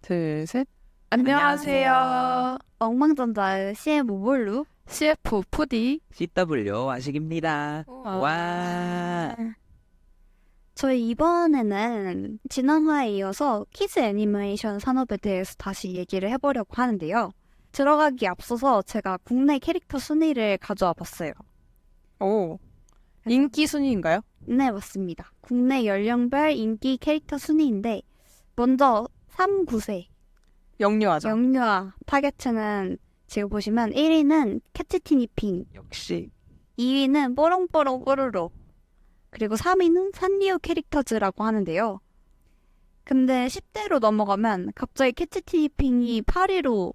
둘, 셋. 안녕하세요. 안녕하세요. 엉망전자의 CM 오볼루. CF 푸디. CW 아식입니다. 와. 저희 이번에는 지난화에 이어서 키즈 애니메이션 산업에 대해서 다시 얘기를 해보려고 하는데요. 들어가기 앞서서 제가 국내 캐릭터 순위를 가져와 봤어요. 오. 인기 순위인가요? 네, 맞습니다. 국내 연령별 인기 캐릭터 순위인데 먼저 3, 9세 영유아죠. 영유아 타겟층은 지금 보시면 1위는 캐치티니핑, 역시 2위는 뽀롱뽀롱 뽀로로, 그리고 3위는 산리오 캐릭터즈라고 하는데요. 근데 10대로 넘어가면 갑자기 캐치티니핑이 8위로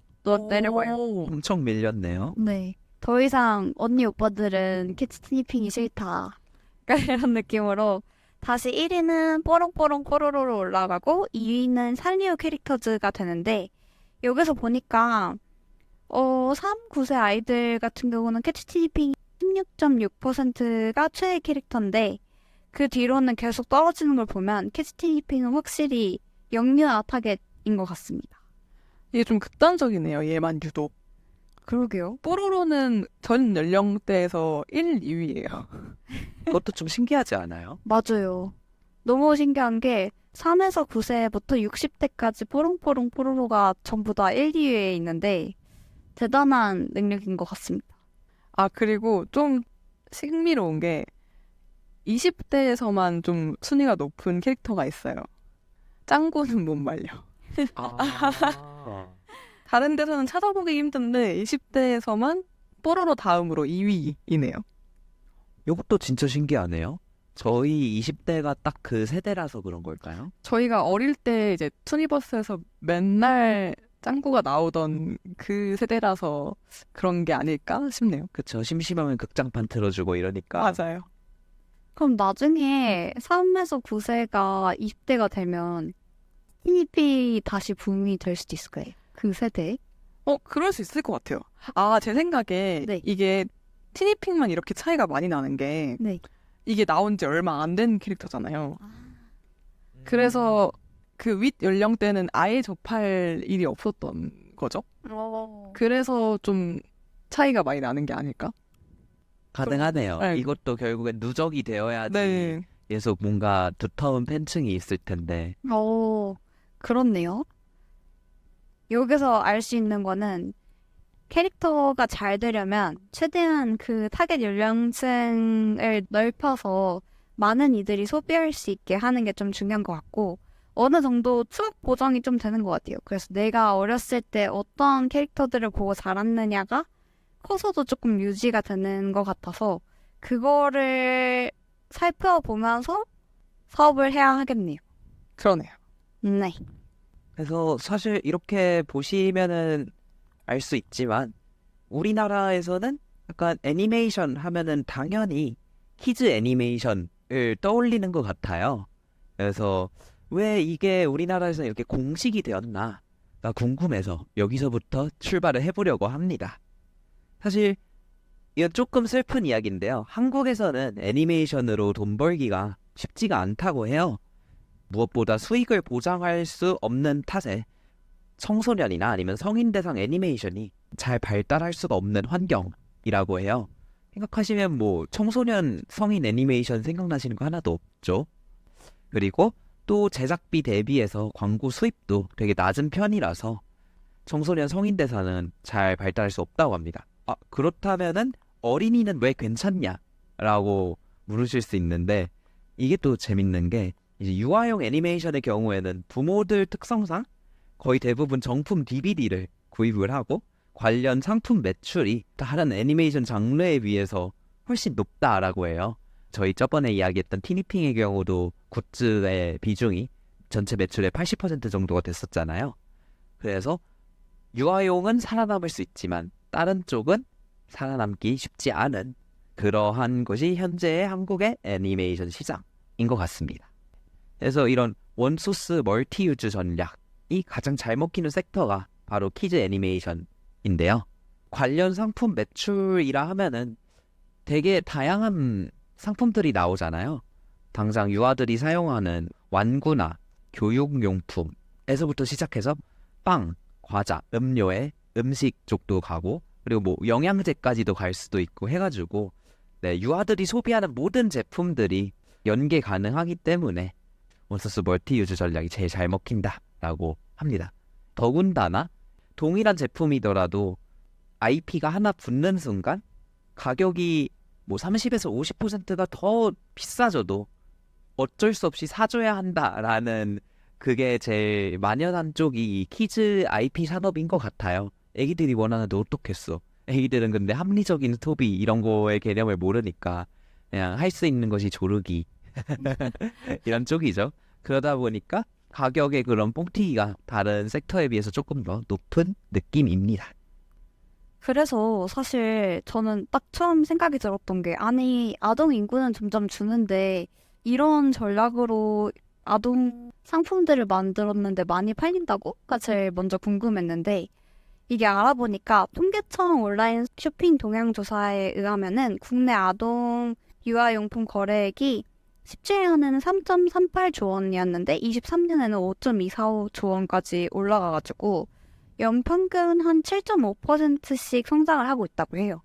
내려가요. 오. 엄청 밀렸네요. 네. 더 이상 언니 오빠들은 캐치티니핑이 싫다. 그러니까 이런 느낌으로 다시 1위는 뽀롱뽀롱 뽀로로로 올라가고 2위는 산리오 캐릭터즈가 되는데 여기서 보니까 3, 9세 아이들 같은 경우는 캐치티니핑이 16.6%가 최애 캐릭터인데 그 뒤로는 계속 떨어지는 걸 보면 캐치티니핑은 확실히 영유아 타겟인 것 같습니다. 이게 좀 극단적이네요. 얘만 유독. 그러게요. 뽀로로는 전 연령대에서 1, 2위예요. 그것도 좀 신기하지 않아요? 맞아요. 너무 신기한 게 3에서 9세부터 60대까지 뽀롱뽀롱 뽀로로가 전부 다 1, 2위에 있는데 대단한 능력인 것 같습니다. 아, 그리고 좀 신비로운 게 20대에서만 좀 순위가 높은 캐릭터가 있어요. 짱구는 못 말려. 다른 데서는 찾아보기 힘든데 20대에서만 뽀로로 다음으로 2위이네요. 이것도 진짜 신기하네요. 저희 20대가 딱 그 세대라서 그런 걸까요? 저희가 어릴 때 이제 투니버스에서 맨날 짱구가 나오던 그 세대라서 그런 게 아닐까 싶네요. 그쵸. 심심하면 극장판 틀어주고 이러니까. 맞아요. 그럼 나중에 3에서 9세가 20대가 되면 티니피 다시 붐이 될 수도 있을 거예요. 그 세대. 그럴 수 있을 것 같아요. 아, 제 생각에 네. 이게 티니핑만 이렇게 차이가 많이 나는 게 네. 이게 나온 지 얼마 안 된 캐릭터잖아요. 그래서 그 윗 연령대는 아예 접할 일이 없었던 거죠. 그래서 좀 차이가 많이 나는 게 아닐까? 가능하네요. 네. 이것도 결국엔 누적이 되어야지 네. 계속 뭔가 두터운 팬층이 있을 텐데. 그렇네요. 여기서 알 수 있는 거는 캐릭터가 잘 되려면 최대한 그 타겟 연령층을 넓혀서 많은 이들이 소비할 수 있게 하는 게 좀 중요한 것 같고 어느 정도 추억 보정이 좀 되는 것 같아요. 그래서 내가 어렸을 때 어떤 캐릭터들을 보고 자랐느냐가 커서도 조금 유지가 되는 것 같아서 그거를 살펴보면서 사업을 해야 하겠네요. 그러네요. 네. 그래서 사실 이렇게 보시면은 알 수 있지만 우리나라에서는 약간 애니메이션 하면은 당연히 키즈 애니메이션을 떠올리는 것 같아요. 그래서 왜 이게 우리나라에서 이렇게 공식이 되었나가 궁금해서 여기서부터 출발을 해보려고 합니다. 사실 이건 조금 슬픈 이야기인데요. 한국에서는 애니메이션으로 돈 벌기가 쉽지가 않다고 해요. 무엇보다 수익을 보장할 수 없는 탓에 청소년이나 아니면 성인 대상 애니메이션이 잘 발달할 수가 없는 환경이라고 해요. 생각하시면 뭐 청소년 성인 애니메이션 생각나시는 거 하나도 없죠. 그리고 또 제작비 대비해서 광고 수입도 되게 낮은 편이라서 청소년 성인 대상은 잘 발달할 수 없다고 합니다. 그렇다면은 어린이는 왜 괜찮냐라고 물으실 수 있는데 이게 또 재밌는 게 이제 유아용 애니메이션의 경우에는 부모들 특성상 거의 대부분 정품 DVD를 구입을 하고 관련 상품 매출이 다른 애니메이션 장르에 비해서 훨씬 높다라고 해요. 저희 저번에 이야기했던 티니핑의 경우도 굿즈의 비중이 전체 매출의 80% 정도가 됐었잖아요. 그래서 유아용은 살아남을 수 있지만 다른 쪽은 살아남기 쉽지 않은 그러한 것이 현재의 한국의 애니메이션 시장인 것 같습니다. 그래서 이런 원소스 멀티유즈 전략 이 가장 잘 먹히는 섹터가 바로 키즈 애니메이션인데요. 관련 상품 매출이라 하면은 되게 다양한 상품들이 나오잖아요. 당장 유아들이 사용하는玩具나 교육용품에서부터 시작해서 빵, 과자, 음료에 음식 쪽도 가고 그리고 뭐 영양제까지도 갈 수도 있고 해가지고 네, 유아들이 소비하는 모든 제품들이 연계 가능하기 때문에 원소스 멀티유즈 전략이 제일 잘 먹힌다라고 합니다. 더군다나 동일한 제품이더라도 IP가 하나 붙는 순간 가격이 뭐 30에서 50%가 더 비싸져도 어쩔 수 없이 사줘야 한다라는 그게 제일 만연한 쪽이 이 키즈 IP 산업인 것 같아요. 애기들이 원하는데 어떻겠어. 애기들은 근데 합리적인 소비 이런 거의 개념을 모르니까 그냥 할 수 있는 것이 조르기 이런 쪽이죠. 그러다 보니까 가격의 그런 뽕튀기가 다른 섹터에 비해서 조금 더 높은 느낌입니다. 그래서 사실 저는 딱 처음 생각이 들었던 게, 아니, 아동 인구는 점점 주는데 이런 전략으로 아동 상품들을 만들었는데 많이 팔린다고?가 제일 먼저 궁금했는데, 이게 알아보니까 통계청 온라인 쇼핑 동향 조사에 의하면은 국내 아동 유아용품 거래액이 17년에는 3.38조 원이었는데 23년에는 5.245조 원까지 올라가가지고 연평균 한 7.5%씩 성장을 하고 있다고 해요.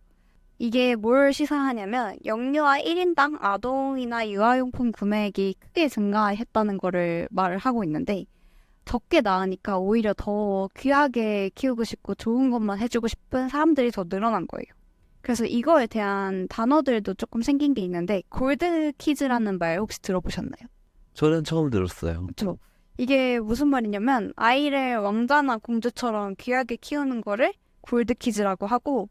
이게 뭘 시사하냐면 영유아 1인당 아동이나 유아용품 구매액이 크게 증가했다는 거를 말을 하고 있는데, 적게 낳으니까 오히려 더 귀하게 키우고 싶고 좋은 것만 해주고 싶은 사람들이 더 늘어난 거예요. 그래서 이거에 대한 단어들도 조금 생긴 게 있는데, 골드 키즈라는 말 혹시 들어보셨나요? 저는 처음 들었어요. 그렇죠. 이게 무슨 말이냐면 아이를 왕자나 공주처럼 귀하게 키우는 거를 골드 키즈라고 하고,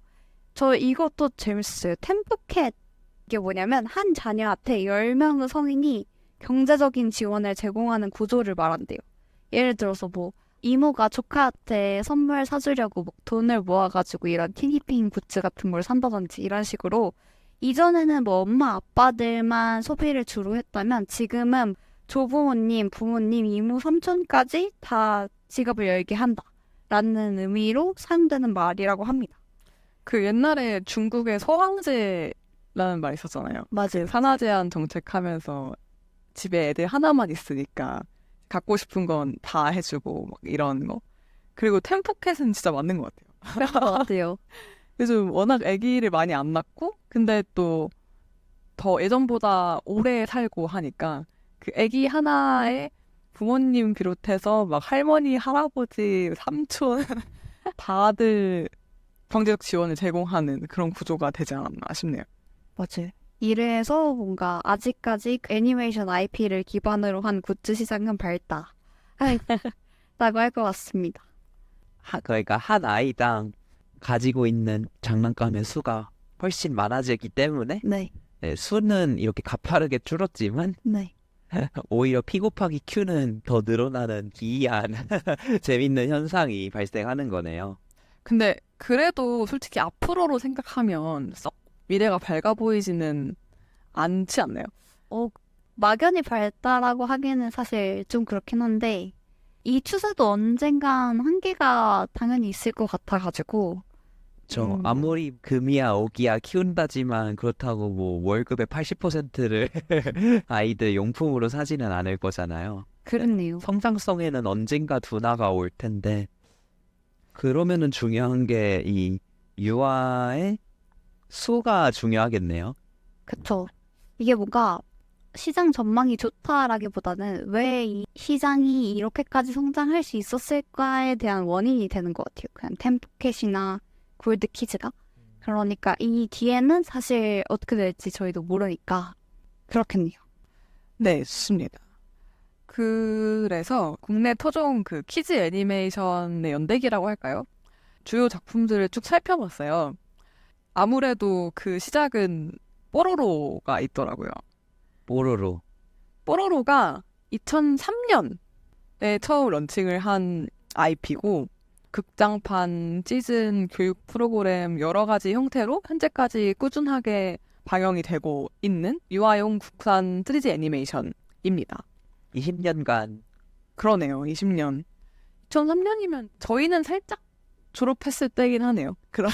저 이것도 재밌어요. 템프캣. 이게 뭐냐면 한 자녀한테 10명의 성인이 경제적인 지원을 제공하는 구조를 말한대요. 예를 들어서 뭐 이모가 조카한테 선물 사주려고 뭐 돈을 모아가지고 이런 티니핑 굿즈 같은 걸 산다든지 이런 식으로, 이전에는 뭐 엄마 아빠들만 소비를 주로 했다면 지금은 조부모님, 부모님, 이모, 삼촌까지 다 지갑을 열게 한다라는 의미로 사용되는 말이라고 합니다. 그 옛날에 중국에 서황제라는 말 있었잖아요. 맞아요. 산하 제한 정책하면서 집에 애들 하나만 있으니까 갖고 싶은 건 다 해주고 막 이런 거. 그리고 템포켓은 진짜 맞는 것 같아요. 그런 것 같아요. 요즘 워낙 아기를 많이 안 낳고 근데 또 더 예전보다 오래 살고 하니까 그 아기 하나에 부모님 비롯해서 막 할머니, 할아버지, 삼촌 다들 경제적 지원을 제공하는 그런 구조가 되지 않았나 싶네요. 맞아요. 이래서 뭔가 아직까지 애니메이션 IP를 기반으로 한 굿즈 시장은 밝다 라고 할 것 같습니다. 그러니까 한 아이당 가지고 있는 장난감의 수가 훨씬 많아지기 때문에 네. 네, 수는 이렇게 가파르게 줄었지만 네. 오히려 P 곱하기 Q는 더 늘어나는 기이한 재밌는 현상이 발생하는 거네요. 근데 그래도 솔직히 앞으로로 생각하면 썩 미래가 밝아 보이지는 않지 않나요? 막연히 밝다라고 하기에는 사실 좀 그렇긴 한데, 이 추세도 언젠간 한계가 당연히 있을 것 같아가지고. 아무리 금이야 오기야 키운다지만 그렇다고 뭐 월급의 80%를 아이들 용품으로 사지는 않을 거잖아요. 그렇네요. 성장성에는 언젠가 둔화가 올 텐데, 그러면은 중요한 게 이 유아의 수가 중요하겠네요. 그쵸. 이게 뭔가 시장 전망이 좋다라기보다는 왜 이 시장이 이렇게까지 성장할 수 있었을까에 대한 원인이 되는 것 같아요. 그냥 템포켓이나 골드 키즈가. 그러니까 이 뒤에는 사실 어떻게 될지 저희도 모르니까 그렇겠네요. 네, 좋습니다. 그래서 국내 토종 그 키즈 애니메이션의 연대기라고 할까요? 주요 작품들을 쭉 살펴봤어요. 아무래도 그 시작은 뽀로로가 있더라고요. 뽀로로. 뽀로로가 2003년에 처음 런칭을 한 IP고, 극장판, 시즌, 교육 프로그램 여러 가지 형태로 현재까지 꾸준하게 방영이 되고 있는 유아용 국산 3D 애니메이션입니다. 20년간 그러네요. 20년. 2003년이면 저희는 살짝 졸업했을 때긴 하네요. 그런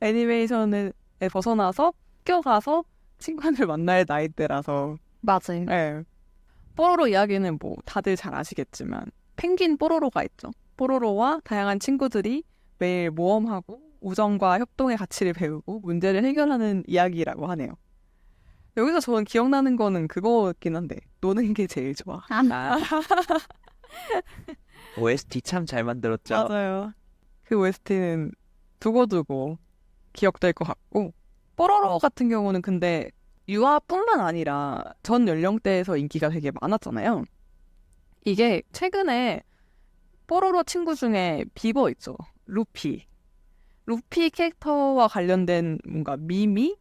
애니메이션에 벗어나서 학교 가서 친구들 만날 나이대라서. 맞아요. 네. 뽀로로 이야기는 뭐 다들 잘 아시겠지만 펭귄 뽀로로가 있죠. 뽀로로와 다양한 친구들이 매일 모험하고 우정과 협동의 가치를 배우고 문제를 해결하는 이야기라고 하네요. 여기서 저는 기억나는 거는 그거긴 한데 노는 게 제일 좋아. 아. OST 참 잘 만들었죠. 맞아요. 그 OST는 두고두고 기억될 것 같고 뽀로로 같은 경우는 근데 유아뿐만 아니라 전 연령대에서 인기가 되게 많았잖아요. 이게 최근에 뽀로로 친구 중에 비버 있죠. 루피. 루피 캐릭터와 관련된 뭔가 밈이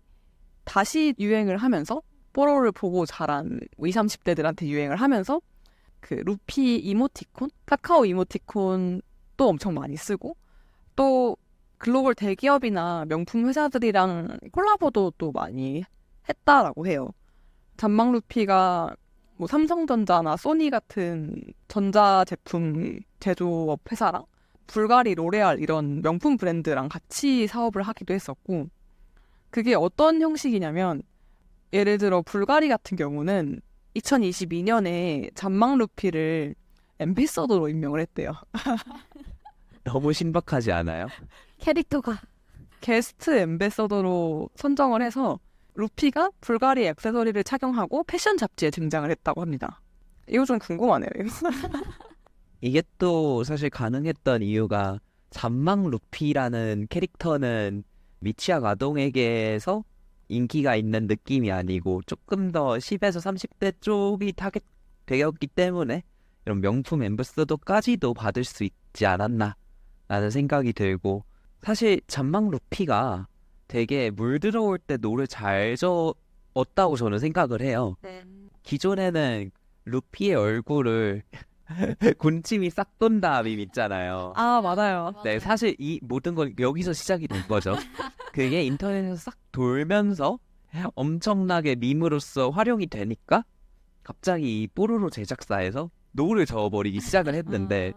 다시 유행을 하면서 뽀로로를 보고 자란 20, 30대들한테 유행을 하면서 그 루피 이모티콘? 카카오 이모티콘도 엄청 많이 쓰고 또 글로벌 대기업이나 명품 회사들이랑 콜라보도 또 많이 했다라고 해요. 잔망 루피가 뭐 삼성전자나 소니 같은 전자제품 제조업 회사랑 불가리, 로레알 이런 명품 브랜드랑 같이 사업을 하기도 했었고 그게 어떤 형식이냐면 예를 들어 불가리 같은 경우는 2022년에 잔망 루피를 앰베서더로 임명을 했대요. 너무 신박하지 않아요? 캐릭터가 게스트 앰베서더로 선정을 해서 루피가 불가리 액세서리를 착용하고 패션 잡지에 등장을 했다고 합니다. 이거 좀 궁금하네요. 이게 또 사실 가능했던 이유가 잔망 루피라는 캐릭터는 미취학 아동에게서 인기가 있는 느낌이 아니고 조금 더 10에서 30대 쪽이 타겟 되었기 때문에 이런 명품 앰베서더까지도 받을 수 있지 않았나 라는 생각이 들고 사실 잔망 루피가 되게 물 들어올 때 노를 잘 저었다고 저는 생각을 해요. 기존에는 루피의 얼굴을 군침이 싹 돈다 밈 있잖아요. 아, 맞아요. 네, 사실 이 모든 건 여기서 시작이 된 거죠. 그게 인터넷에서 싹 돌면서 엄청나게 밈으로서 활용이 되니까 갑자기 이 뽀로로 제작사에서 노를 저어버리기 시작을 했는데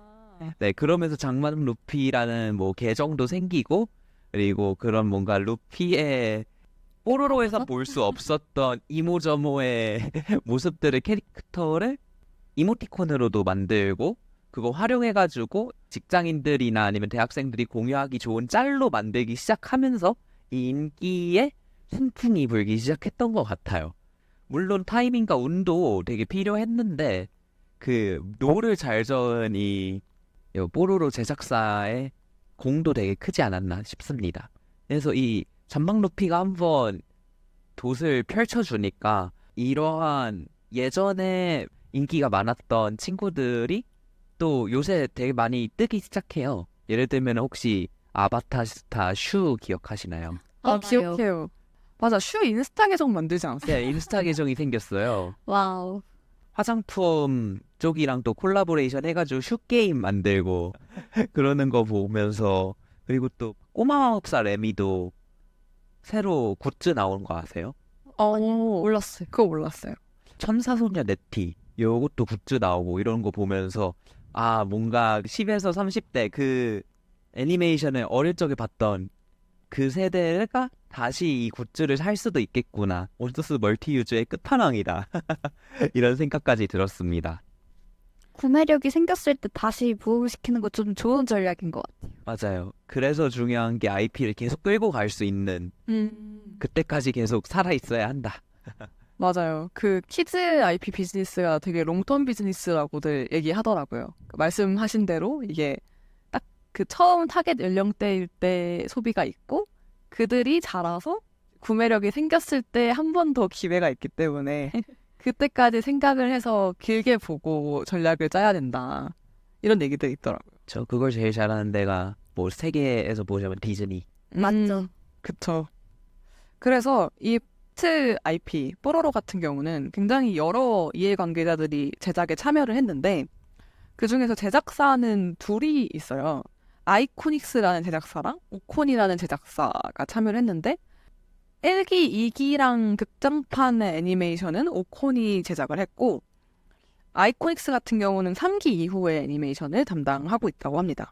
네, 그러면서 장만 루피라는 뭐 계정도 생기고 그리고 그런 뭔가 루피의 뽀로로에서 볼 수 없었던 이모저모의 모습들을 캐릭터를 이모티콘으로도 만들고 그거 활용해가지고 직장인들이나 아니면 대학생들이 공유하기 좋은 짤로 만들기 시작하면서 이 인기에 순풍이 불기 시작했던 것 같아요. 물론 타이밍과 운도 되게 필요했는데 그 노를 잘 저은 이 뽀로로 제작사의 공도 되게 크지 않았나 싶습니다. 그래서 이 잔망 루피가 한번 돛을 펼쳐주니까 이러한 예전에 인기가 많았던 친구들이 또 요새 되게 많이 뜨기 시작해요. 예를 들면 혹시 아바타 스타 슈 기억하시나요? 아, 기억해요. 맞아, 슈 인스타 계정 만들지 않았어요? 네, 인스타 계정이 생겼어요. 와우. 화장품 쪽이랑 또 콜라보레이션 해가지고 슈 게임 만들고 그러는 거 보면서 그리고 또 꼬마 마법사 레미도 새로 굿즈 나온 거 아세요? 몰랐어요. 그거 몰랐어요. 천사소녀 네티 요것도 굿즈 나오고 이런 거 보면서 아 뭔가 10에서 30대 그 애니메이션을 어릴 적에 봤던 그 세대가 다시 이 굿즈를 살 수도 있겠구나. 원더스 멀티유즈의 끝판왕이다. 이런 생각까지 들었습니다. 구매력이 생겼을 때 다시 부흥시키는 거 좀 좋은 전략인 것 같아요. 맞아요. 그래서 중요한 게 IP를 계속 끌고 갈 수 있는 그때까지 계속 살아있어야 한다. 맞아요. 그 키즈 IP 비즈니스가 되게 롱텀 비즈니스라고들 얘기하더라고요. 말씀하신 대로 이게 딱 그 처음 타겟 연령대일 때 소비가 있고 그들이 자라서 구매력이 생겼을 때 한 번 더 기회가 있기 때문에 그때까지 생각을 해서 길게 보고 전략을 짜야 된다. 이런 얘기들이 있더라고요. 저 그걸 제일 잘하는 데가 뭐 세계에서 보자면 디즈니. 맞죠. 그쵸. 그래서 이 키즈 IP 뽀로로 같은 경우는 굉장히 여러 이해관계자들이 제작에 참여를 했는데 그중에서 제작사는 둘이 있어요. 아이코닉스라는 제작사랑 오콘이라는 제작사가 참여를 했는데 1기, 2기랑 극장판의 애니메이션은 오콘이 제작을 했고 아이코닉스 같은 경우는 3기 이후의 애니메이션을 담당하고 있다고 합니다.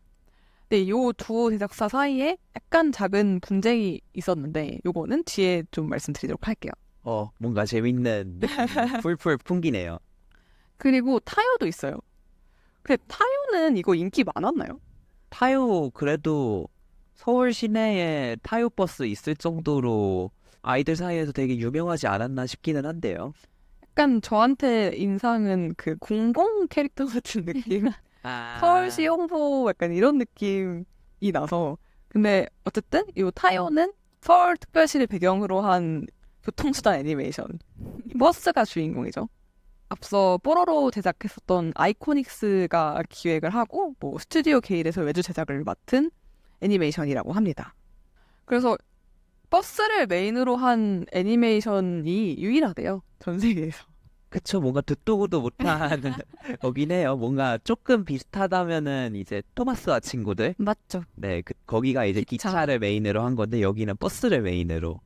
근데 이 두 제작사 사이에 약간 작은 분쟁이 있었는데 요거는 뒤에 좀 말씀드리도록 할게요. 뭔가 재밌는 풀풀 풍기네요. 그리고 타요도 있어요. 근데 타요 타요는 이거 인기 많았나요? 타요 그래도 서울 시내에 타요 버스 있을 정도로 아이들 사이에서 되게 유명하지 않았나 싶기는 한데요. 약간 저한테 인상은 그 공공 캐릭터 같은 느낌? 서울시 홍보 약간 이런 느낌이 나서. 근데 어쨌든 이 타요는 서울특별시를 배경으로 한 교통수단 애니메이션. 버스가 주인공이죠. 앞서 뽀로로 제작했었던 아이코닉스가 기획을 하고 뭐 스튜디오 게일에서 외주 제작을 맡은 애니메이션이라고 합니다. 그래서 버스를 메인으로 한 애니메이션이 유일하대요. 전 세계에서. 그쵸, 뭔가 듣도 보도 못한 거긴 해요. 뭔가 조금 비슷하다면은 이제 토마스와 친구들. 맞죠. 네, 거기가 이제 기차. 기차를 메인으로 한 건데 여기는 버스를 메인으로.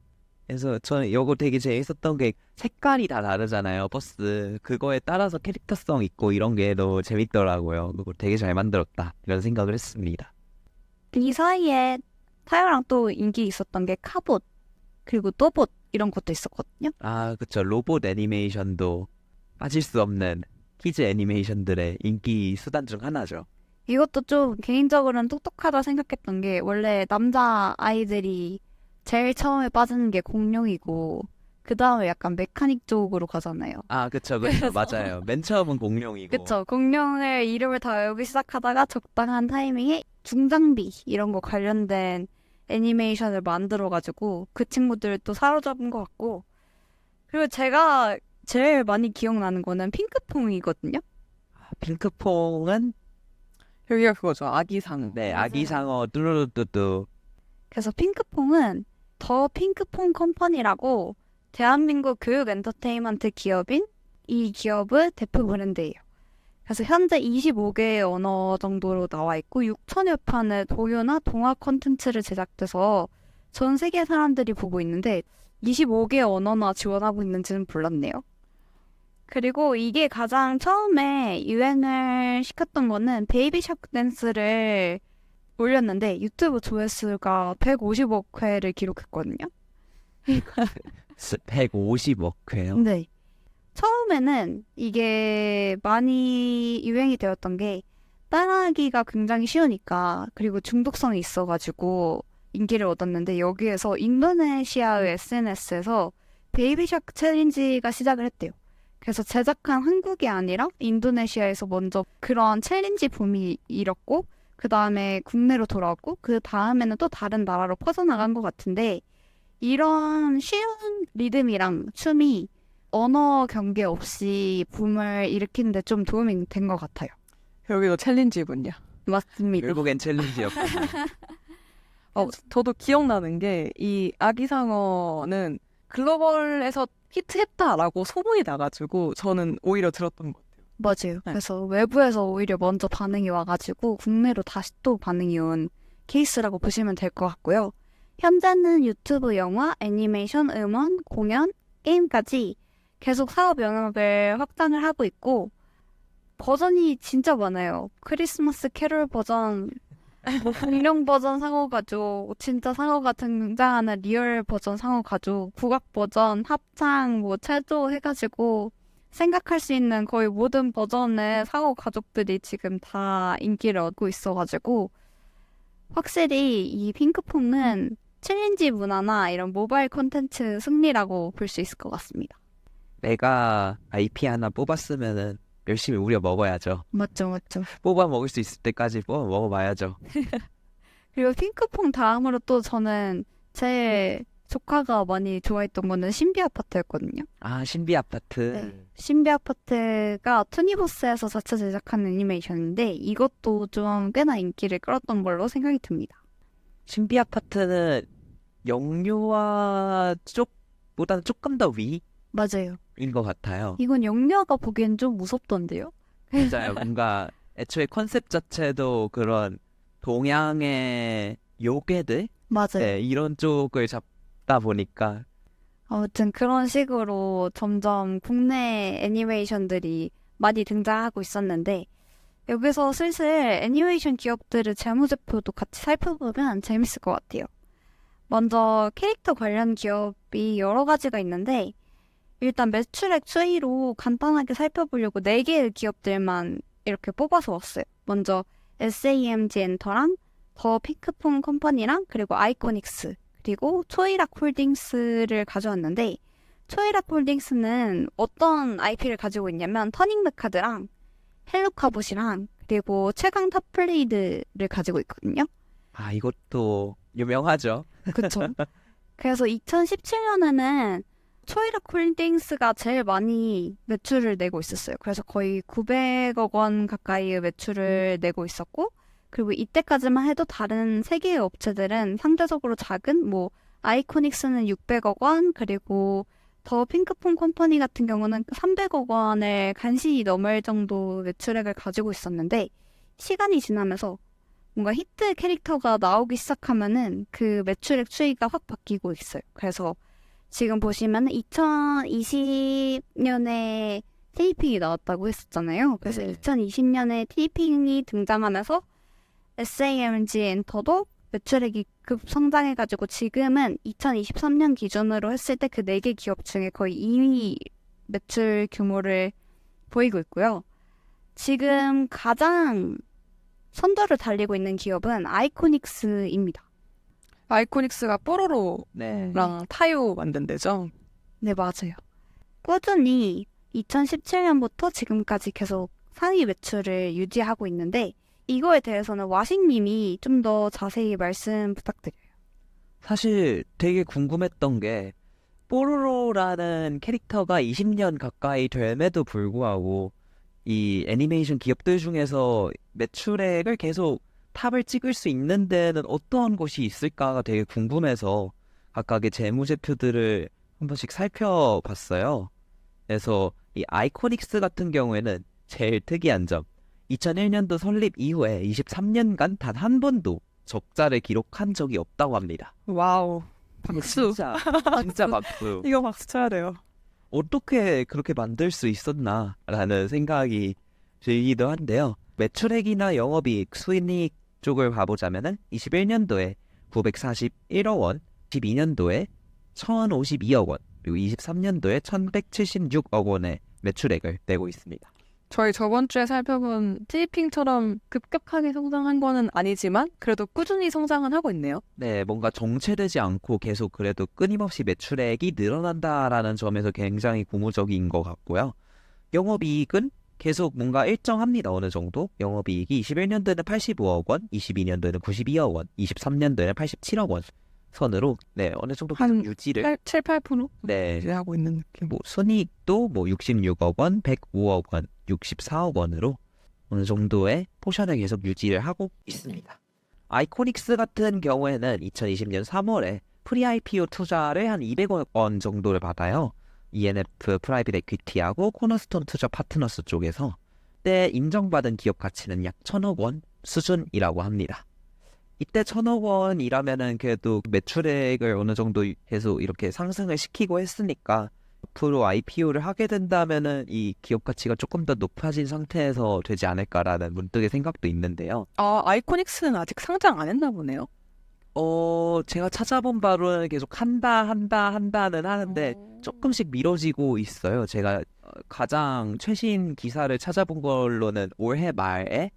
그래서 저는 이거 되게 재밌었던 게 색깔이 다 다르잖아요, 버스. 그거에 따라서 캐릭터성 있고 이런 게 너무 재밌더라고요. 그거 되게 잘 만들었다. 이런 생각을 했습니다. 이 사이에 타요랑 또 인기 있었던 게 카봇 그리고 또봇 이런 것도 있었거든요. 아, 그쵸. 로봇 애니메이션도 빠질 수 없는 키즈 애니메이션들의 인기 수단 중 하나죠. 이것도 좀 개인적으로는 똑똑하다 생각했던 게 원래 남자 아이들이 제일 처음에 빠지는 게 공룡이고 그 다음에 약간 메카닉 쪽으로 가잖아요. 아, 그쵸, 그쵸. 맞아요. 맨 처음은 공룡이고. 그쵸. 공룡을 이름을 다 외우기 시작하다가 적당한 타이밍에 중장비 이런 거 관련된 애니메이션을 만들어가지고 그 친구들 또 사로잡은 것 같고 그리고 제가 제일 많이 기억나는 거는 핑크퐁이거든요. 핑크퐁은 여기가 그거죠. 아기상. 네, 아기상어 뚜루루뚜뚜. 그래서 핑크퐁은 더 핑크퐁 컴퍼니라고 대한민국 교육 엔터테인먼트 기업인 이 기업의 대표 브랜드예요. 그래서 현재 25개의 언어 정도로 나와 있고 6천여 편의 도요나 동화 콘텐츠를 제작돼서 전 세계 사람들이 보고 있는데 25개의 언어나 지원하고 있는지는 몰랐네요. 그리고 이게 가장 처음에 유행을 시켰던 거는 베이비 샤크 댄스를 올렸는데 유튜브 조회수가 150억 회를 기록했거든요. 150억 회요? 네. 처음에는 이게 많이 유행이 되었던 게 따라하기가 굉장히 쉬우니까 그리고 중독성이 있어가지고 인기를 얻었는데 여기에서 인도네시아의 SNS에서 베이비 샤크 챌린지가 시작을 했대요. 그래서 제작한 한국이 아니라 인도네시아에서 먼저 그런 챌린지 붐이 일었고 그 다음에 국내로 돌아왔고 그 다음에는 또 다른 나라로 퍼져나간 것 같은데 이런 쉬운 리듬이랑 춤이 언어 경계 없이 붐을 일으키는데 좀 도움이 된 것 같아요. 여기도 챌린지군요. 맞습니다. 결국엔 챌린지였군요. 저도 기억나는 게 이 아기상어는 글로벌에서 히트했다라고 소문이 나가지고 저는 오히려 들었던 것 같아요. 맞아요. 네. 그래서 외부에서 오히려 먼저 반응이 와가지고 국내로 다시 또 반응이 온 케이스라고 보시면 될 것 같고요. 현재는 유튜브 영화, 애니메이션, 음원, 공연, 게임까지 계속 사업 영역을 확장을 하고 있고 버전이 진짜 많아요. 크리스마스 캐롤 버전, 뭐 공룡 버전 상어 가족, 진짜 상어가 등장하는 리얼 버전 상어 가족, 국악 버전, 합창, 뭐 체조 해가지고 생각할 수 있는 거의 모든 버전의 상어 가족들이 지금 다 인기를 얻고 있어가지고 확실히 이 핑크퐁은 챌린지 문화나 이런 모바일 콘텐츠 승리라고 볼 수 있을 것 같습니다. 내가 IP 하나 뽑았으면은 열심히 우려 먹어야죠. 맞죠, 맞죠. 뽑아 먹을 수 있을 때까지 뽑아 먹어봐야죠. 그리고 핑크퐁 다음으로 또 저는 제 조카가 많이 좋아했던 거는 신비 아파트였거든요. 아, 신비 아파트. 네. 신비 아파트가 투니버스에서 자체 제작한 애니메이션인데 이것도 좀 꽤나 인기를 끌었던 걸로 생각이 듭니다. 신비 아파트는 영유아 쪽보다는 조금 더 위인 맞아요. 것 같아요. 이건 영유아가 보기엔 좀 무섭던데요? 맞아요. 뭔가 애초에 컨셉 자체도 그런 동양의 요괴들? 맞아요. 네, 이런 쪽을 잡다 보니까 아무튼 그런 식으로 점점 국내 애니메이션들이 많이 등장하고 있었는데 여기서 슬슬 애니메이션 기업들의 재무제표도 같이 살펴보면 재밌을 것 같아요. 먼저 캐릭터 관련 기업이 여러 가지가 있는데 일단 매출액 추이로 간단하게 살펴보려고 4개의 기업들만 이렇게 뽑아서 왔어요. 먼저 SAMG 엔터랑 더 핑크퐁 컴퍼니랑 그리고 아이코닉스 그리고 초이락 홀딩스를 가져왔는데 초이락 홀딩스는 어떤 IP를 가지고 있냐면 터닝드 카드랑 헬로카봇이랑 그리고 최강 탑플레이드를 가지고 있거든요. 아, 이것도 유명하죠. 그쵸? 그래서 2017년에는 초이락 홀딩스가 제일 많이 매출을 내고 있었어요. 그래서 거의 900억 원 가까이의 매출을 내고 있었고 그리고 이때까지만 해도 다른 세 개의 업체들은 상대적으로 작은 뭐 아이코닉스는 600억 원 그리고 더 핑크퐁 컴퍼니 같은 경우는 300억 원을 간신히 넘을 정도 매출액을 가지고 있었는데 시간이 지나면서 뭔가 히트 캐릭터가 나오기 시작하면은 그 매출액 추이가 확 바뀌고 있어요. 그래서 지금 보시면 2020년에 테이핑이 나왔다고 했었잖아요. 그래서 네. 2020년에 테이핑이 등장하면서 SAMG 엔터도 매출액이 급성장해가지고 지금은 2023년 기준으로 했을 때 그 4개 기업 중에 거의 2위 매출 규모를 보이고 있고요. 지금 가장 선두를 달리고 있는 기업은 아이코닉스입니다. 아이코닉스가 뽀로로랑 네. 타요 만든 데죠. 네, 맞아요. 꾸준히 2017년부터 지금까지 계속 상위 매출을 유지하고 있는데 이거에 대해서는 와식님이 좀 더 자세히 말씀 부탁드려요. 사실 되게 궁금했던 게 뽀로로라는 캐릭터가 20년 가까이 됨에도 불구하고 이 애니메이션 기업들 중에서 매출액을 계속 탑을 찍을 수 있는 데는 어떠한 곳이 있을까가 되게 궁금해서 각각의 재무제표들을 한 번씩 살펴봤어요. 그래서 이 아이코닉스 같은 경우에는 제일 특이한 점, 2001년도 설립 이후에 23년간 단 한 번도 적자를 기록한 적이 없다고 합니다. 와우. 박수. 진짜 박수. 이거 박수 쳐야 돼요. 어떻게 그렇게 만들 수 있었나라는 생각이 들기도 한데요. 매출액이나 영업이익, 수익 쪽을 봐보자면은 21년도에 941억 원, 12년도에 1,052억 원, 그리고 23년도에 1,176억 원의 매출액을 내고 있습니다. 저희 저번 주에 살펴본 티핑처럼 급격하게 성장한 거는 아니지만 그래도 꾸준히 성장은 하고 있네요. 네, 뭔가 정체되지 않고 계속 그래도 끊임없이 매출액이 늘어난다라는 점에서 굉장히 고무적인 것 같고요. 영업이익은 계속 뭔가 일정합니다. 어느 정도. 영업이익이 21년도에는 85억 원, 22년도에는 92억 원, 23년도에는 87억 원 선으로 네, 어느 정도 계속 한 유지를 7, 8% 네, 유지하고 있는 느낌. 뭐 순이익도 뭐 66억 원, 105억 원, 64억 원으로 어느 정도의 포션을 계속 유지를 하고 있습니다. 아이코닉스 같은 경우에는 2020년 3월에 프리-IPO 투자를 한 200억 원 정도를 받아요. ENF 프라이빗 에퀴티하고 코너스톤 투자 파트너스 쪽에서 그때 인정받은 기업 가치는 약 1,000억 원 수준이라고 합니다. 이때 1,000억 원이라면은 그래도 매출액을 어느 정도 계속 이렇게 상승을 시키고 했으니까 앞으로 IPO를 하게 된다면은 이 기업 가치가 조금 더 높아진 상태에서 되지 않을까라는 문득의 생각도 있는데요. 아, 아이코닉스는 아직 상장 안 했나 보네요. 제가 찾아본 바로는 계속 한다는 하는데 조금씩 미뤄지고 있어요. 제가 가장 최신 기사를 찾아본 걸로는 올해 말에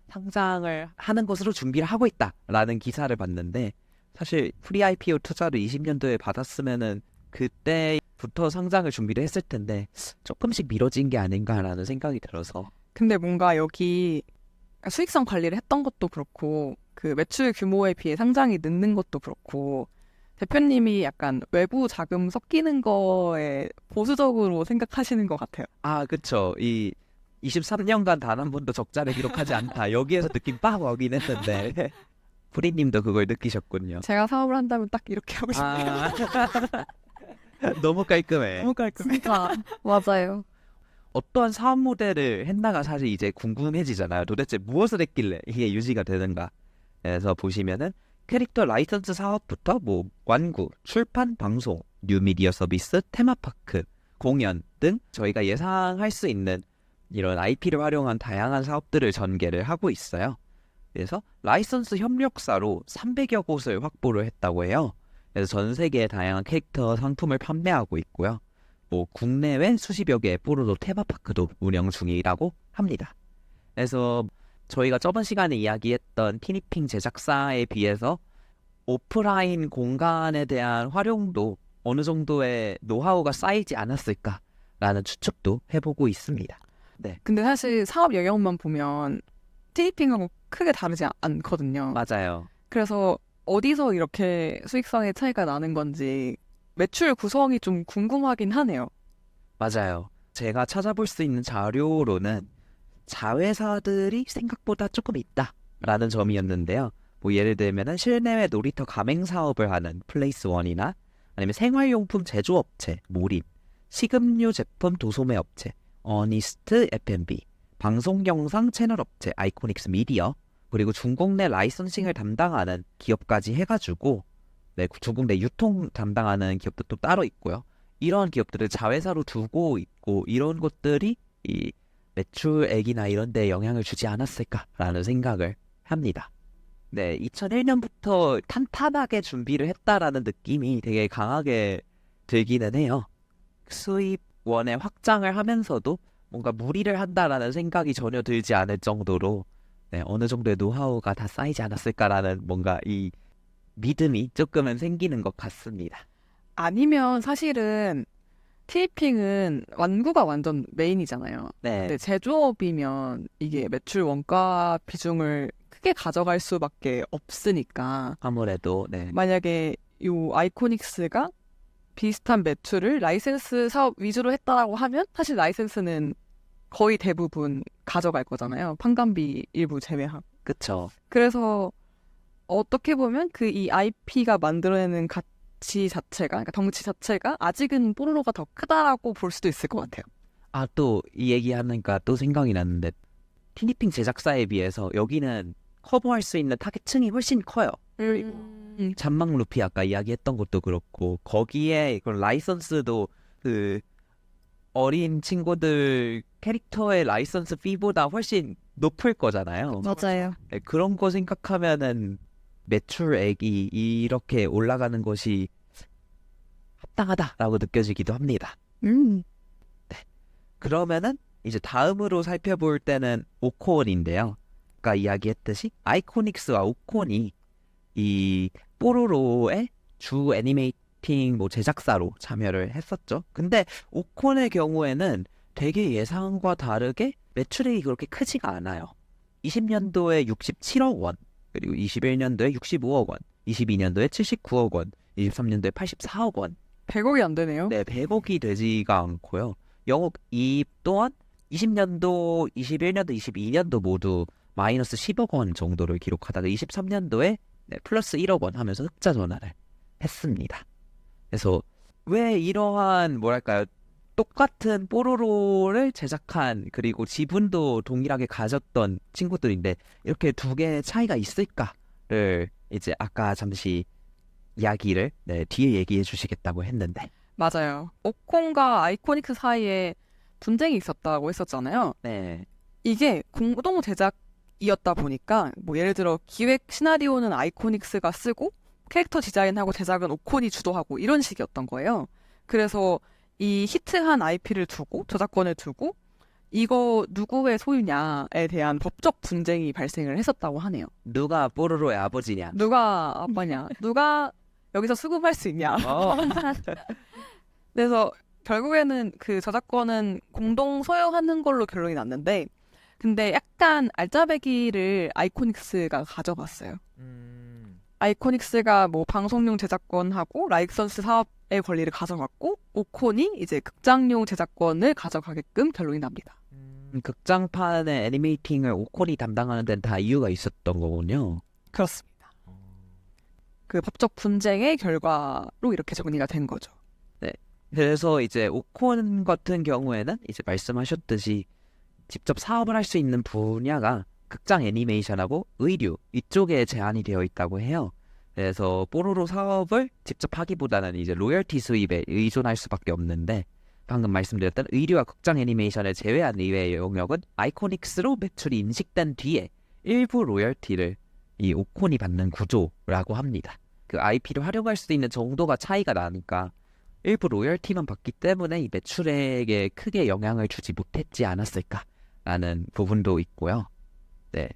상장을 하는 것으로 준비를 하고 있다라는 기사를 봤는데 사실 프리 IPO 투자를 20년도에 받았으면은 그때부터 상장을 준비를 했을 텐데 조금씩 미뤄진 게 아닌가라는 생각이 들어서 근데 뭔가 여기 수익성 관리를 했던 것도 그렇고 그 매출 규모에 비해 상장이 늦는 것도 그렇고 대표님이 약간 외부 자금 섞이는 거에 보수적으로 생각하시는 것 같아요. 아, 그쵸. 이 23년간 단 한 번도 적자를 기록하지 않다. 여기에서 느낌 빡 오긴 했는데 프리님도 그걸 느끼셨군요. 제가 사업을 한다면 딱 이렇게 하고 싶네요. 아, 너무 깔끔해. 너무 깔끔해. 진짜 맞아요. 어떠한 사업 모델을 했나가 사실 이제 궁금해지잖아요. 도대체 무엇을 했길래 이게 유지가 되는가. 그래서 보시면은 캐릭터 라이선스 사업부터 뭐 완구, 출판, 방송, 뉴미디어 서비스, 테마파크, 공연 등 저희가 예상할 수 있는 이런 IP를 활용한 다양한 사업들을 전개를 하고 있어요. 그래서 라이선스 협력사로 300여 곳을 확보를 했다고 해요. 그래서 전 세계의 다양한 캐릭터 상품을 판매하고 있고요. 뭐 국내외 수십여 개의 뽀로로 테마파크도 운영 중이라고 합니다. 그래서 저희가 저번 시간에 이야기했던 티니핑 제작사에 비해서 오프라인 공간에 대한 활용도 어느 정도의 노하우가 쌓이지 않았을까라는 추측도 해보고 있습니다. 네, 근데 사실 사업 영역만 보면 티니핑하고 크게 다르지 않거든요. 맞아요. 그래서 어디서 이렇게 수익성의 차이가 나는 건지 매출 구성이 좀 궁금하긴 하네요. 맞아요. 제가 찾아볼 수 있는 자료로는 자회사들이 생각보다 조금 있다라는 점이었는데요. 뭐 예를 들면은 실내외 놀이터 가맹 사업을 하는 플레이스 원이나 아니면 생활용품 제조업체 모린, 식음료 제품 도소매 업체 어니스트 F&B, 방송 영상 채널 업체 아이코닉스 미디어, 그리고 중국 내 라이선싱을 담당하는 기업까지 해가지고 네, 중국 내 유통 담당하는 기업도 또 따로 있고요. 이런 기업들을 자회사로 두고 있고 이런 것들이 이 매출액이나 이런 데 영향을 주지 않았을까라는 생각을 합니다. 네, 2001년부터 탄탄하게 준비를 했다라는 느낌이 되게 강하게 들기는 해요. 수입원의 확장을 하면서도 뭔가 무리를 한다라는 생각이 전혀 들지 않을 정도로 네, 어느 정도의 노하우가 다 쌓이지 않았을까라는 뭔가 이 믿음이 조금은 생기는 것 같습니다. 아니면 사실은 티니핑은 완구가 완전 메인이잖아요. 네, 근데 제조업이면 이게 매출 원가 비중을 크게 가져갈 수밖에 없으니까 아무래도 네, 만약에 요 아이코닉스가 비슷한 매출을 라이센스 사업 위주로 했다라고 하면 사실 라이센스는 거의 대부분 가져갈 거잖아요. 판관비 일부 제외하고. 그쵸. 그래서 어떻게 보면 그 이 IP가 만들어내는 가치 자체가, 그러니까 덩치 자체가 아직은 뽀로로가 더 크다라고 볼 수도 있을 것 같아요. 아, 또 이 얘기하니까 또 생각이 났는데 티니핑 제작사에 비해서 여기는 커버할 수 있는 타겟층이 훨씬 커요. 잔망 루피 아까 이야기했던 것도 그렇고 거기에 이걸 라이선스도 그 어린 친구들 캐릭터의 라이선스 피보다 훨씬 높을 거잖아요. 맞아요. 네, 그런 거 생각하면은 매출액이 이렇게 올라가는 것이 합당하다라고 느껴지기도 합니다. 그러면은 이제 다음으로 살펴볼 때는 오콘인데요. 아까 이야기했듯이 아이코닉스와 오콘이 이 뽀로로의 주 애니메이팅 뭐 제작사로 참여를 했었죠. 근데 오콘의 경우에는 되게 예상과 다르게 매출액이 그렇게 크지가 않아요. 20년도에 67억 원, 그리고 21년도에 65억 원, 22년도에 79억 원, 23년도에 84억 원. 100억이 안 되네요. 네, 100억이 되지가 않고요. 영업이익 또한 20년도, 21년도, 22년도 모두 마이너스 10억 원 정도를 기록하다가 23년도에 네, 플러스 1억 원 하면서 흑자 전환을 했습니다. 그래서 왜 이러한 뭐랄까요? 똑같은 뽀로로를 제작한 그리고 지분도 동일하게 가졌던 친구들인데 이렇게 두 개의 차이가 있을까를 이제 아까 잠시 이야기를 네, 뒤에 얘기해 주시겠다고 했는데 맞아요. 오콘과 아이코닉스 사이에 분쟁이 있었다고 했었잖아요. 네, 이게 공동 제작이었다 보니까 뭐 예를 들어 기획 시나리오는 아이코닉스가 쓰고 캐릭터 디자인하고 제작은 오콘이 주도하고 이런 식이었던 거예요. 그래서 이 히트한 IP를 두고 저작권을 두고 이거 누구의 소유냐에 대한 법적 분쟁이 발생을 했었다고 하네요. 누가 뽀로로의 아버지냐? 누가 아빠냐? 누가 여기서 수급할 수 있냐? 어, 그래서 결국에는 그 저작권은 공동 소유하는 걸로 결론이 났는데 근데 약간 알짜배기를 아이코닉스가 가져갔어요. 아이코닉스가 뭐 방송용 제작권하고 라이선스 사업의 권리를 가져갔고 오콘이 이제 극장용 제작권을 가져가게끔 결론이 납니다. 극장판의 애니메이팅을 오콘이 담당하는 데는 다 이유가 있었던 거군요. 그렇습니다. 그 법적 분쟁의 결과로 이렇게 정리가 된 거죠. 그래서 이제 오콘 같은 경우에는 이제 말씀하셨듯이 직접 사업을 할 수 있는 분야가 극장 애니메이션하고 의류 이쪽에 제한이 되어 있다고 해요. 그래서 뽀로로 사업을 직접 하기보다는 이제 로열티 수입에 의존할 수밖에 없는데 방금 말씀드렸던 의류와 극장 애니메이션을 제외한 이외의 영역은 아이코닉스로 매출이 인식된 뒤에 일부 로열티를 이 오콘이 받는 구조라고 합니다. 그 IP를 활용할 수 있는 정도가 차이가 나니까 일부 로열티만 받기 때문에 이 매출액에 크게 영향을 주지 못했지 않았을까라는 부분도 있고요. 네.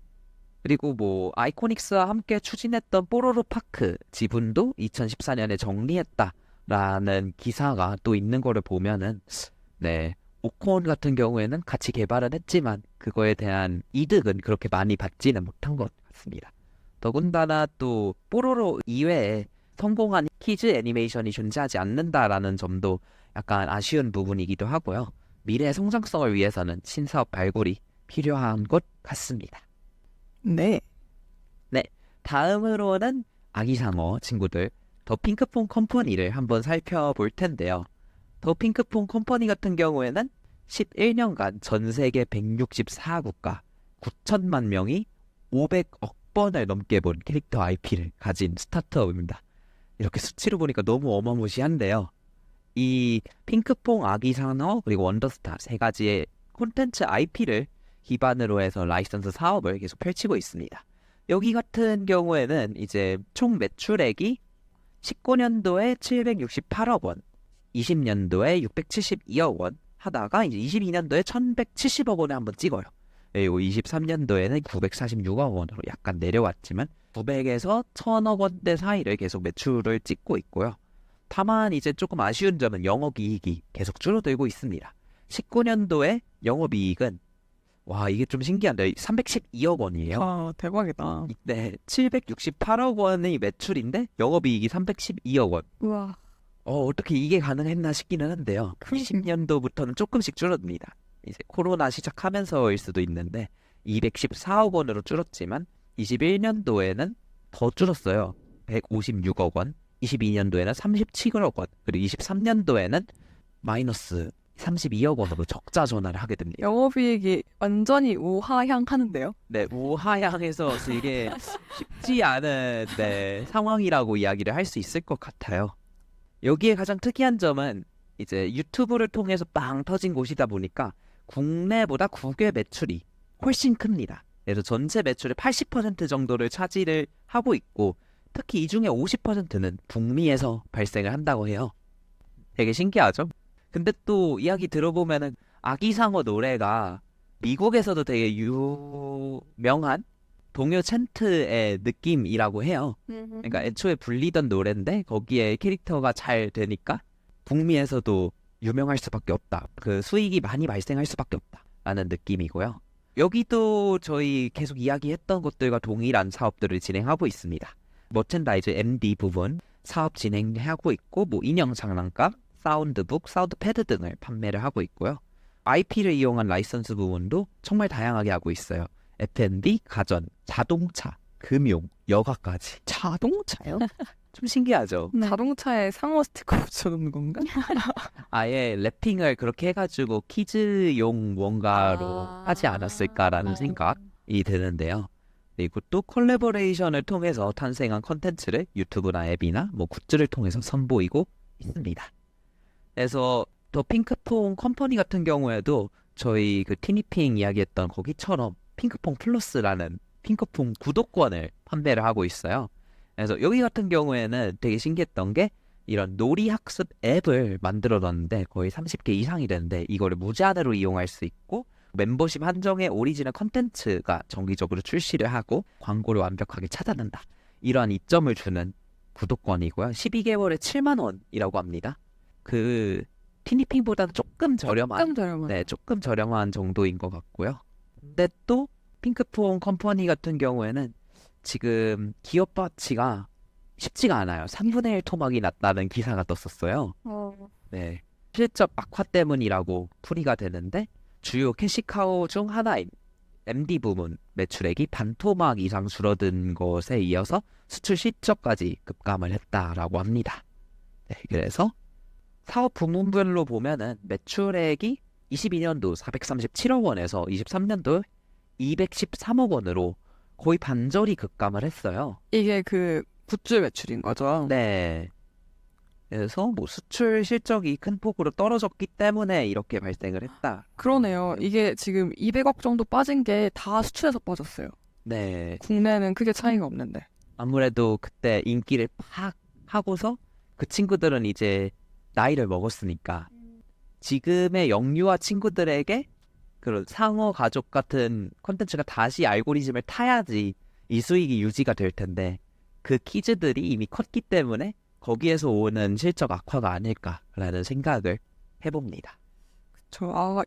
그리고 뭐 아이코닉스와 함께 추진했던 뽀로로 파크 지분도 2014년에 정리했다라는 기사가 또 있는 거를 보면은 네. 오콘 같은 경우에는 같이 개발은 했지만 그거에 대한 이득은 그렇게 많이 받지는 못한 것 같습니다. 더군다나 또 뽀로로 이외에 성공한 키즈 애니메이션이 존재하지 않는다라는 점도 약간 아쉬운 부분이기도 하고요. 미래의 성장성을 위해서는 신사업 발굴이 필요한 것 같습니다. 네. 네, 다음으로는 아기상어 친구들 더 핑크퐁 컴퍼니를 한번 살펴볼 텐데요. 더 핑크퐁 컴퍼니 같은 경우에는 11년간 전 세계 164국가 9천만 명이 500억 번을 넘게 본 캐릭터 IP를 가진 스타트업입니다. 이렇게 수치로 보니까 너무 어마무시한데요. 이 핑크퐁 아기상어 그리고 원더스타 세 가지의 콘텐츠 IP를 기반으로 해서 라이선스 사업을 계속 펼치고 있습니다. 여기 같은 경우에는 이제 총 매출액이 19년도에 768억 원, 20년도에 672억 원 하다가 이제 22년도에 1170억 원에 한번 찍어요. 그리고 23년도에는 946억 원으로 약간 내려왔지만 900에서 1000억 원대 사이를 계속 매출을 찍고 있고요. 다만 이제 조금 아쉬운 점은 영업이익이 계속 줄어들고 있습니다. 19년도에 영업이익은 와 이게 좀 신기한데 312억 원이에요. 아, 대박이다. 네, 768억 원의 매출인데 영업이익이 312억 원. 우와. 어떻게 이게 가능했나 싶기는 한데요. 20년도부터는 조금씩 줄어듭니다. 이제 코로나 시작하면서일 수도 있는데 214억 원으로 줄었지만 21년도에는 더 줄었어요. 156억 원, 22년도에는 37억 원, 그리고 23년도에는 마이너스 32억 원으로 적자 전환을 하게 됩니다. 영업이익이 완전히 우하향하는데요. 네, 우하향해서 이게 쉽지 않은 상황이라고 이야기를 할 수 있을 것 같아요. 여기에 가장 특이한 점은 이제 유튜브를 통해서 빵 터진 곳이다 보니까 국내보다 국외 매출이 훨씬 큽니다. 그래서 전체 매출의 80% 정도를 차지를 하고 있고 특히 이 중에 50%는 북미에서 발생을 한다고 해요. 되게 신기하죠? 근데 또 이야기 들어보면은 아기상어 노래가 미국에서도 되게 유명한 동요 챈트의 느낌이라고 해요. 그러니까 애초에 불리던 노래인데 거기에 캐릭터가 잘 되니까 북미에서도 유명할 수밖에 없다. 그 수익이 많이 발생할 수밖에 없다. 라는 느낌이고요. 여기도 저희 계속 이야기했던 것들과 동일한 사업들을 진행하고 있습니다. 머첸다이즈 MD 부분 사업 진행하고 있고 뭐 인형 장난감, 사운드북, 사운드 패드 등을 판매를 하고 있고요. IP를 이용한 라이선스 부분도 정말 다양하게 하고 있어요. F&B, 가전, 자동차, 금융, 여가까지. 자동차요? 좀 신기하죠? 네. 자동차에 상어 스티커 붙여놓는 건가? 아예 랩핑을 그렇게 해가지고 키즈용 뭔가로 하지 않았을까라는 생각이 드는데요. 그리고 또 콜라보레이션을 통해서 탄생한 컨텐츠를 유튜브나 앱이나 뭐 굿즈를 통해서 선보이고 있습니다. 그래서 더 핑크퐁 컴퍼니 같은 경우에도 저희 그 티니핑 이야기했던 거기처럼 핑크퐁 플러스라는 핑크퐁 구독권을 판매를 하고 있어요. 그래서 여기 같은 경우에는 되게 신기했던 게 이런 놀이 학습 앱을 만들어놨는데 거의 30개 이상이 되는데 이거를 무제한으로 이용할 수 있고 멤버십 한정의 오리지널 컨텐츠가 정기적으로 출시를 하고 광고를 완벽하게 차단한다. 이러한 이점을 주는 구독권이고요. 12개월에 7만 원이라고 합니다. 그 티니핑보다는 조금 저렴한 조금 저렴한 정도인 것 같고요. 근데 또 핑크퐁 컴퍼니 같은 경우에는 지금 기업 가치가 쉽지가 않아요. 3분의 1 토막이 났다는 기사가 떴었어요. 네, 실적 악화 때문이라고 풀이가 되는데 주요 캐시카우 중 하나인 MD 부문 매출액이 반토막 이상 줄어든 것에 이어서 수출 실적까지 급감을 했다라고 합니다. 네, 그래서 사업 부문별로 보면은 매출액이 22년도 437억 원에서 23년도 213억 원으로 거의 반절이 급감을 했어요. 이게 그 굿즈 매출인 거죠? 네. 그래서 뭐 수출 실적이 큰 폭으로 떨어졌기 때문에 이렇게 발생을 했다. 그러네요. 이게 지금 200억 정도 빠진 게 다 수출에서 빠졌어요. 네. 국내는 크게 차이가 없는데. 아무래도 그때 인기를 팍 하고서 그 친구들은 이제 나이를 먹었으니까 지금의 영유아 친구들에게 그런 상어 가족 같은 콘텐츠가 다시 알고리즘을 타야지 이 수익이 유지가 될 텐데 그 키즈들이 이미 컸기 때문에 거기에서 오는 실적 악화가 아닐까라는 생각을 해봅니다.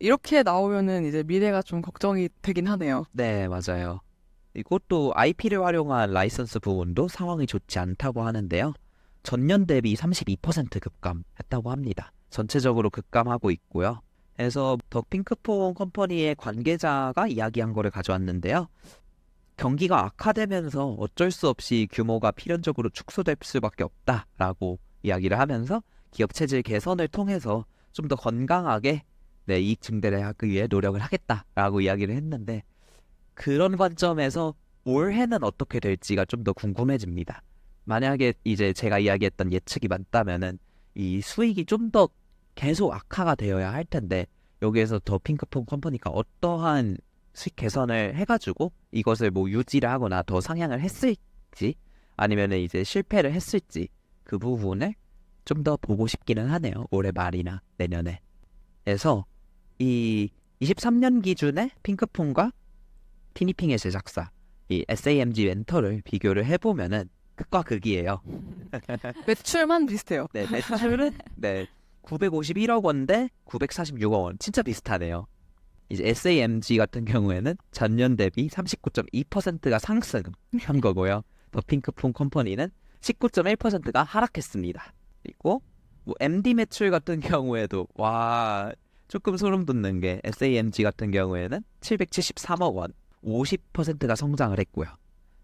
이렇게 나오면은 이제 미래가 좀 걱정이 되긴 하네요. 네, 맞아요. 그리고 또 IP를 활용한 라이선스 부분도 상황이 좋지 않다고 하는데요. 전년 대비 32% 급감했다고 합니다. 전체적으로 급감하고 있고요. 그래서 더 핑크퐁 컴퍼니의 관계자가 이야기한 거를 가져왔는데요. 경기가 악화되면서 어쩔 수 없이 규모가 필연적으로 축소될 수밖에 없다라고 이야기를 하면서 기업 체질 개선을 통해서 좀 더 건강하게 이익 증대를 하기 위해 노력을 하겠다라고 이야기를 했는데 그런 관점에서 올해는 어떻게 될지가 좀 더 궁금해집니다. 만약에 이제 제가 이야기했던 예측이 맞다면은 이 수익이 좀 더 계속 악화가 되어야 할 텐데 여기에서 더 핑크퐁 컴퍼니가 어떠한 수익 개선을 해가지고 이것을 뭐 유지를 하거나 더 상향을 했을지 아니면은 이제 실패를 했을지 그 부분을 좀 더 보고 싶기는 하네요. 올해 말이나 내년에. 그래서 이 23년 기준의 핑크퐁과 티니핑의 제작사 이 SAMG 렌터를 비교를 해보면은 극과 극이에요. 매출만 비슷해요. 네, 매출은 951억 원 대 946억 원 진짜 비슷하네요. 이제 SAMG 같은 경우에는 전년 대비 39.2%가 상승한 거고요. 더 핑크퐁 컴퍼니는 19.1%가 하락했습니다. 그리고 뭐 MD 매출 같은 경우에도 조금 소름 돋는 게 SAMG 같은 경우에는 773억 원, 50%가 성장을 했고요.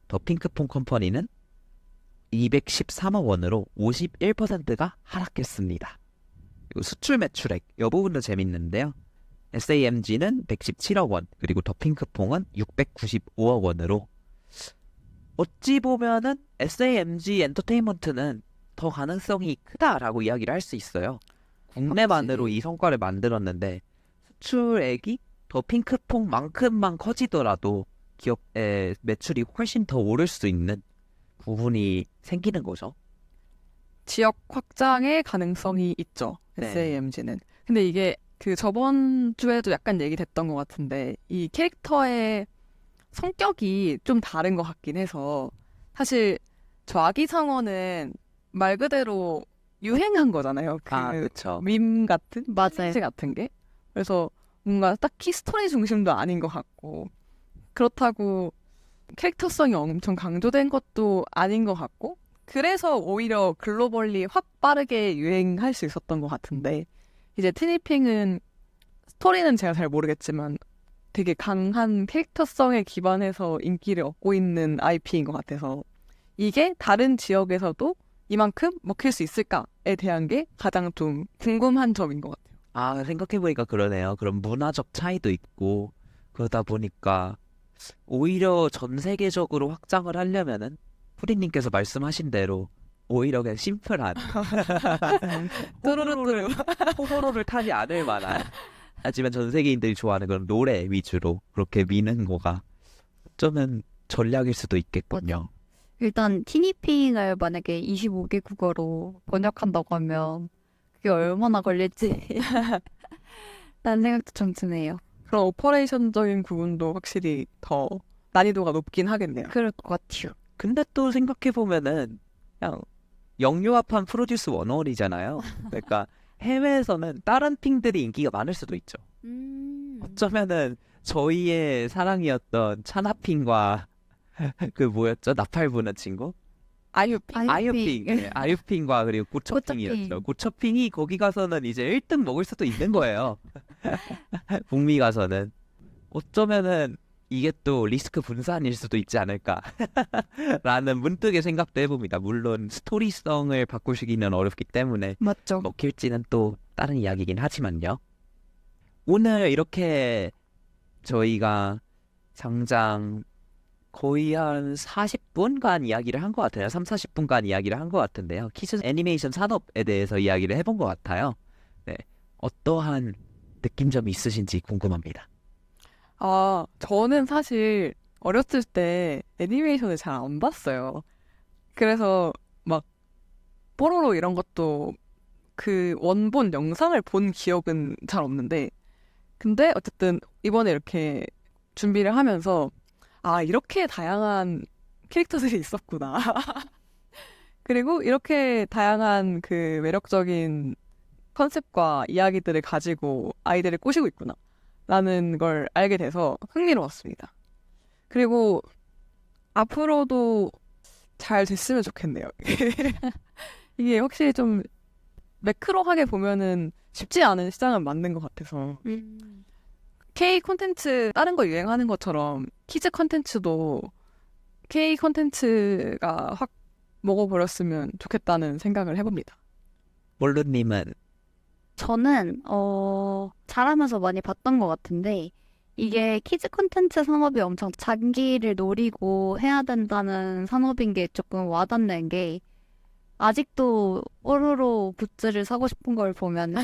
더 핑크퐁 컴퍼니는 213억 원으로 51%가 하락했습니다. 그리고 수출 매출액 이 부분도 재밌는데요. SAMG는 117억 원, 그리고 더 핑크퐁은 695억 원으로 어찌 보면은 SAMG 엔터테인먼트는 더 가능성이 크다라고 이야기를 할 수 있어요. 국내만으로 이 성과를 만들었는데 수출액이 더 핑크퐁만큼만 커지더라도 기업의 매출이 훨씬 더 오를 수 있는 부분이 생기는 거죠. 지역 확장의 가능성이 있죠. 네. SAMG는. 근데 이게 그 저번 주에도 약간 얘기됐던 것 같은데 이 캐릭터의 성격이 좀 다른 것 같긴 해서 사실 저 아기상어는 말 그대로 유행한 거잖아요. 그렇죠. 밈 같은 맞아요. 챌린지 같은 게. 그래서 뭔가 딱히 스토리 중심도 아닌 것 같고 그렇다고 캐릭터성이 엄청 강조된 것도 아닌 것 같고 그래서 오히려 글로벌리 확 빠르게 유행할 수 있었던 것 같은데 이제 티니핑은 스토리는 제가 잘 모르겠지만 되게 강한 캐릭터성에 기반해서 인기를 얻고 있는 IP인 것 같아서 이게 다른 지역에서도 이만큼 먹힐 수 있을까에 대한 게 가장 좀 궁금한 점인 것 같아요. 생각해보니까 그러네요. 그런 문화적 차이도 있고 그러다 보니까 오히려 전 세계적으로 확장을 하려면은 후리님께서 말씀하신 대로 오히려 그냥 심플한 뚜루루뚜루 호불호를 타지 않을 만한 하지만 전 세계인들이 좋아하는 그런 노래 위주로 그렇게 미는 거가 어쩌면 전략일 수도 있겠군요. 일단 티니핑을 만약에 25개 국어로 번역한다고 하면 그게 얼마나 걸릴지 라는 생각도 좀 드네요. 그런 오퍼레이션적인 부분도 확실히 더 난이도가 높긴 하겠네요. 그럴 것 같아요. 근데 또 생각해보면은 그냥 영유아판 프로듀스 101이잖아요. 그러니까 해외에서는 다른 핑들이 인기가 많을 수도 있죠. 어쩌면은 저희의 사랑이었던 차나핑과 그 뭐였죠? 나팔 부는 친구? 아유핑. 아유핑. 네, 아유핑과 그리고 고처핑이었죠. 고처핑이 거기 가서는 이제 1등 먹을 수도 있는 거예요. 북미 가서는. 어쩌면은 이게 또 리스크 분산일 수도 있지 않을까 라는 문득의 생각도 해봅니다. 물론 스토리성을 바꾸시기는 어렵기 때문에 맞죠. 먹힐지는 또 다른 이야기긴 하지만요. 오늘 이렇게 저희가 장장 거의 한 40분간 이야기를 한 것 같아요. 30-40분간 이야기를 한 것 같은데요. 키즈 애니메이션 산업에 대해서 이야기를 해본 것 같아요. 네, 어떠한 느낌점이 있으신지 궁금합니다. 저는 사실 어렸을 때 애니메이션을 잘 안 봤어요. 그래서 막 뽀로로 이런 것도 그 원본 영상을 본 기억은 잘 없는데 근데 어쨌든 이번에 이렇게 준비를 하면서 아, 이렇게 다양한 캐릭터들이 있었구나. 그리고 이렇게 다양한 그 매력적인 컨셉과 이야기들을 가지고 아이들을 꼬시고 있구나. 라는 걸 알게 돼서 흥미로웠습니다. 그리고 앞으로도 잘 됐으면 좋겠네요. 이게 확실히 좀 매크로하게 보면은 쉽지 않은 시장은 맞는 것 같아서 K 콘텐츠 다른 거 유행하는 것처럼 키즈 콘텐츠도 K 콘텐츠가 확 먹어버렸으면 좋겠다는 생각을 해봅니다. 몰루님은 저는 잘하면서 많이 봤던 것 같은데 이게 키즈 콘텐츠 산업이 엄청 장기를 노리고 해야 된다는 산업인 게 조금 와닿는 게 아직도 뽀로로 굿즈를 사고 싶은 걸 보면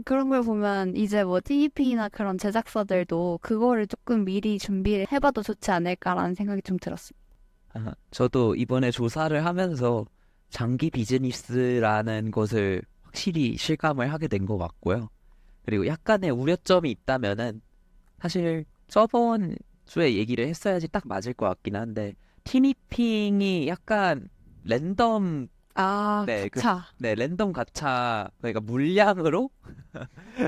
그런 걸 보면 이제 뭐 TVP나 그런 제작사들도 그거를 조금 미리 준비를 해봐도 좋지 않을까라는 생각이 좀 들었습니다. 저도 이번에 조사를 하면서 장기 비즈니스라는 것을 확실히 실감을 하게 된 것 같고요. 그리고 약간의 우려점이 있다면은 사실 저번 주에 얘기를 했어야지 딱 맞을 것 같긴 한데 티니핑이 약간 랜덤 아, 네, 가차. 랜덤 가차 그러니까 물량으로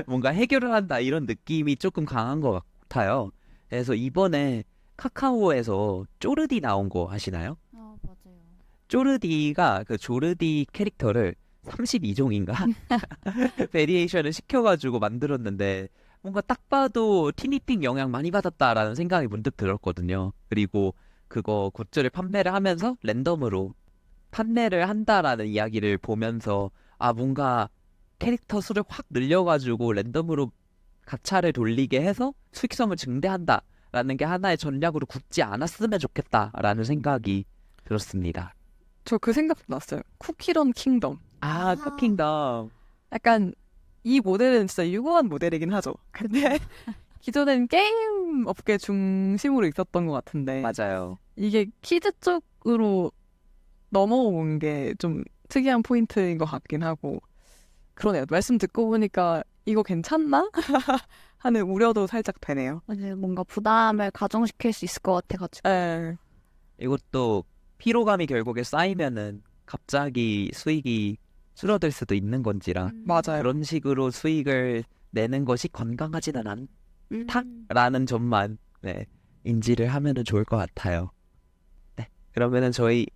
뭔가 해결을 한다 이런 느낌이 조금 강한 것 같아요. 그래서 이번에 카카오에서 쪼르디 나온 거 아시나요? 맞아요. 쪼르디가 그 조르디 캐릭터를 32종인가 베리에이션을 시켜가지고 만들었는데 뭔가 딱 봐도 티니핑 영향 많이 받았다라는 생각이 문득 들었거든요. 그리고 그거 굿즈를 판매를 하면서 랜덤으로 판매를 한다라는 이야기를 보면서 아 뭔가 캐릭터 수를 확 늘려가지고 랜덤으로 가차를 돌리게 해서 수익성을 증대한다라는 게 하나의 전략으로 굳지 않았으면 좋겠다라는 생각이 들었습니다. 저 그 생각도 났어요. 쿠키런 킹덤. 아, 쿠킹덤. 약간 이 모델은 진짜 유구한 모델이긴 하죠. 근데 기존엔 게임 업계 중심으로 있었던 것 같은데 맞아요. 이게 키즈 쪽으로 넘어온 게 좀 특이한 포인트인 것 같긴 하고 그러네요. 말씀 듣고 보니까 이거 괜찮나? 하는 우려도 살짝 되네요. 맞아요. 뭔가 부담을 가중시킬 수 있을 것 같아가지고. 에, 이것도 피로감이 결국에 쌓이면은 갑자기 수익이 줄어들 수도 있는 건지라 맞아요. 그런 식으로 수익을 내는 것이 건강하지는 않다라는 점만 네, 인지를 하면은 좋을 것 같아요. 네, 그러면은 저희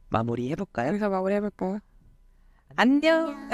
마무리 해볼까요? 여기서 마무리해볼까요? 안녕.